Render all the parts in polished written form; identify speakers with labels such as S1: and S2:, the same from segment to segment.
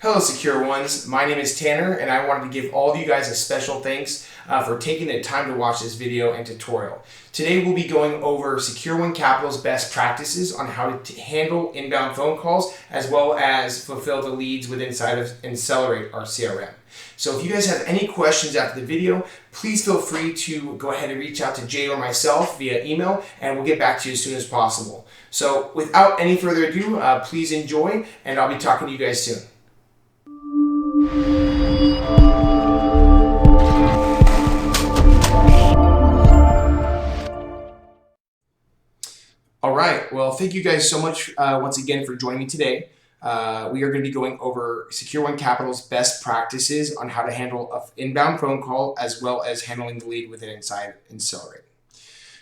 S1: Hello, Secure Ones. My name is Tanner, and I wanted to give all of you guys a special thanks for taking the time to watch this video and tutorial. Today, we'll be going over Secure One Capital's best practices on how to handle inbound phone calls, as well as fulfill the leads within inside of Insellerate, our CRM. So if you guys have any questions after the video, please feel free to go ahead and reach out to Jay or myself via email, and we'll get back to you as soon as possible. So without any further ado, please enjoy, and I'll be talking to you guys soon. All right, well, thank you guys so much once again for joining me today. We are going to be going over Secure One Capital's best practices on how to handle an inbound phone call, as well as handling the lead within inside Insellerate.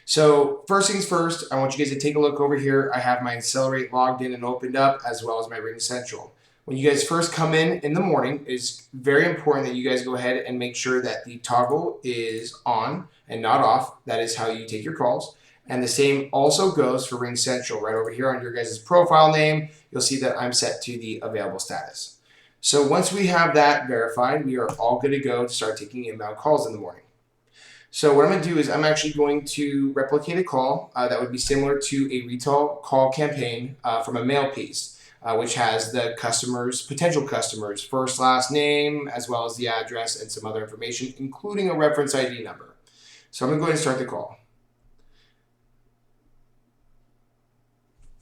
S1: So first things first, I want you guys to take a look over here. I have my Insellerate logged in and opened up, as well as my Ring Central. When you guys first come in the morning, it's very important that you guys go ahead and make sure that the toggle is on and not off. That is how you take your calls. And the same also goes for Ring Central. Right over here on your guys' profile name, you'll see that I'm set to the available status. So once we have that verified, we are all good to go to start taking inbound calls in the morning. So what I'm going to do is I'm actually going to replicate a call that would be similar to a retail call campaign from a mail piece. Which has the potential customers' first, last name, as well as the address and some other information, including a reference ID number. So I'm going to go ahead and start the call.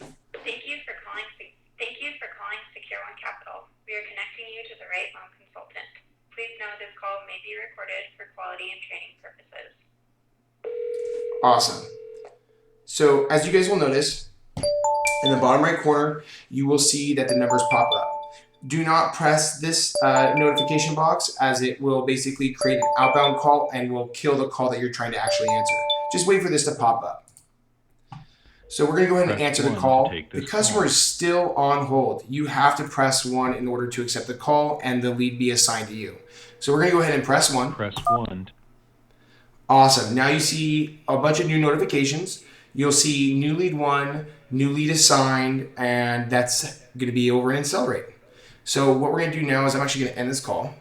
S2: Thank you for calling Secure One Capital. We are connecting you to the right loan consultant. Please know this call may be recorded for quality and training purposes.
S1: Awesome. So as you guys will notice, in the bottom right corner, you will see that the numbers pop up. Do not press this notification box, as it will basically create an outbound call and will kill the call that you're trying to actually answer. Just wait for this to pop up. So we're going to go ahead and answer the call. The customer is still on hold. You have to press 1 in order to accept the call and the lead be assigned to you. So we're going to go ahead and press 1.
S3: Press 1.
S1: Awesome. Now you see a bunch of new notifications. You'll see new lead 1, new lead assigned, and that's going to be over in Insellerate. So what we're going to do now is I'm actually going to end this call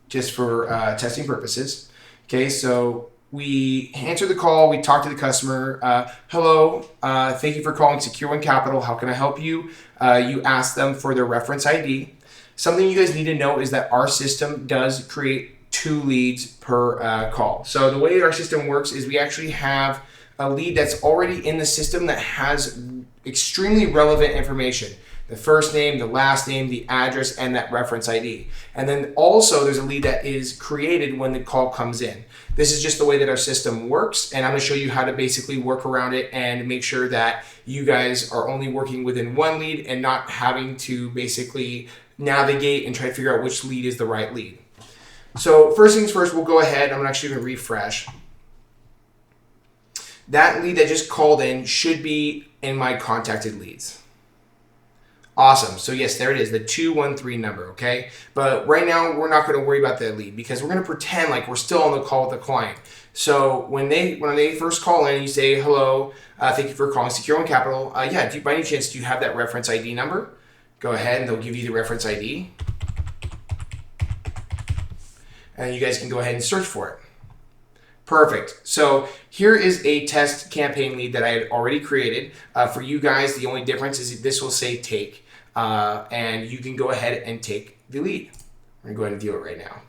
S1: just for testing purposes. Okay, so we answer the call, we talk to the customer. Hello, thank you for calling Secure One Capital. How can I help you? You ask them for their reference ID. Something you guys need to know is that our system does create 2 leads per call. So the way our system works is we actually have a lead that's already in the system that has extremely relevant information. The first name, the last name, the address, and that reference ID. And then also there's a lead that is created when the call comes in. This is just the way that our system works, and I'm going to show you how to basically work around it and make sure that you guys are only working within one lead and not having to basically navigate and try to figure out which lead is the right lead. So first things first, we'll go ahead. I'm actually going to refresh. That lead that just called in should be in my contacted leads. Awesome. So yes, there it is, the 213 number, okay? But right now, we're not going to worry about that lead because we're going to pretend like we're still on the call with the client. So when they first call in, you say, hello, thank you for calling Secure One Capital. By any chance, do you have that reference ID number? Go ahead and they'll give you the reference ID. And you guys can go ahead and search for it. Perfect. So here is a test campaign lead that I had already created. For you guys, the only difference is this will say take, and you can go ahead and take the lead. We're going to go ahead and view it right now.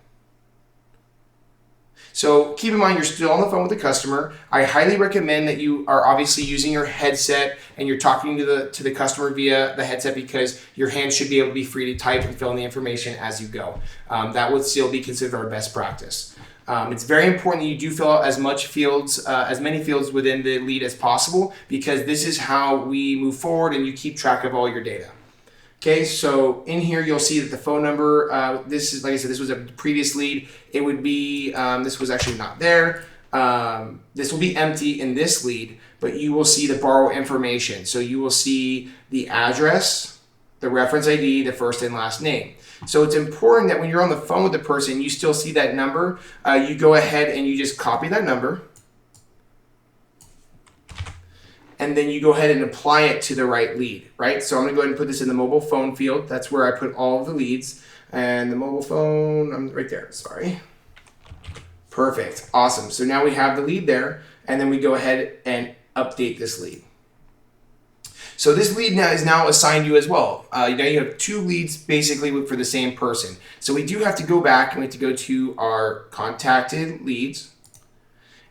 S1: So keep in mind, you're still on the phone with the customer. I highly recommend that you are obviously using your headset and you're talking to the customer via the headset, because your hands should be able to be free to type and fill in the information as you go. That would still be considered our best practice. It's very important that you do fill out as many fields within the lead as possible, because this is how we move forward and you keep track of all your data. Okay, so in here you'll see that the phone number, this is, like I said, this was a previous lead. It would be, this was actually not there. This will be empty in this lead, but you will see the borrow information. So you will see the address, the reference ID, the first and last name. So it's important that when you're on the phone with the person, you still see that number. You go ahead and you just copy that number. and then you go ahead and apply it to the right lead, right? So I'm gonna go ahead and put this in the mobile phone field. That's where I put all of the leads. And the mobile phone, I'm right there, sorry. Perfect, awesome. So now we have the lead there, and then we go ahead and update this lead. So this lead now is assigned you as well. Now you have 2 leads basically for the same person. So we do have to go back and we have to go to our contacted leads,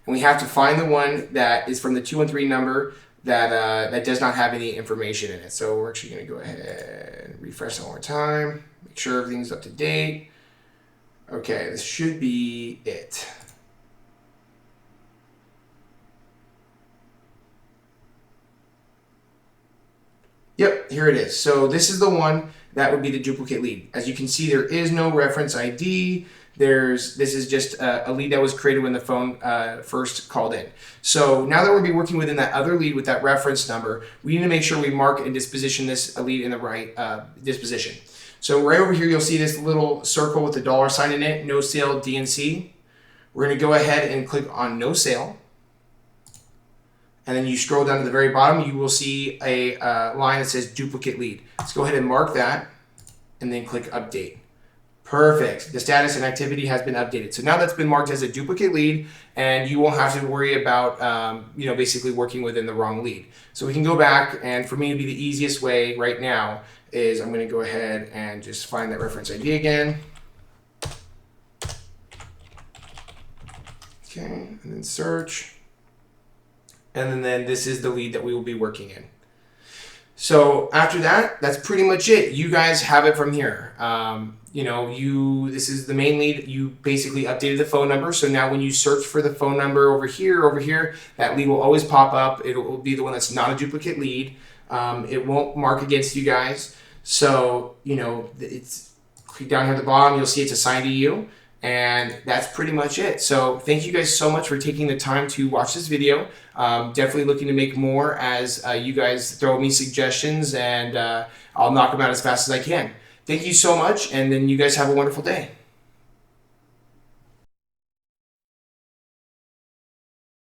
S1: and we have to find the one that is from the 213 number that does not have any information in it. So we're actually going to go ahead and refresh one more time, make sure everything's up to date. Okay, this should be it. Yep, here it is. So this is the one that would be the duplicate lead. As you can see, there is no reference ID. This is just a lead that was created when the phone first called in. So now that we'll be working within that other lead with that reference number, we need to make sure we mark and disposition this lead in the right disposition. So right over here, you'll see this little circle with the $sign in it, no sale DNC. We're gonna go ahead and click on no sale. And then you scroll down to the very bottom, you will see a line that says duplicate lead. Let's go ahead and mark that and then click update. Perfect. The status and activity has been updated. So now that's been marked as a duplicate lead, and you won't have to worry about basically working within the wrong lead. So we can go back, and for me to be the easiest way right now is I'm going to go ahead and just find that reference ID again. Okay, and then search. And then this is the lead that we will be working in. So after that, that's pretty much it. You guys have it from here. This is the main lead. You basically updated the phone number. So now when you search for the phone number over here, that lead will always pop up. It will be the one that's not a duplicate lead. It won't mark against you guys. So, it's down here at the bottom, you'll see it's assigned to you. And that's pretty much it. So thank you guys so much for taking the time to watch this video. Definitely looking to make more as you guys throw me suggestions, and I'll knock them out as fast as I can. Thank you so much, and then you guys have a wonderful day.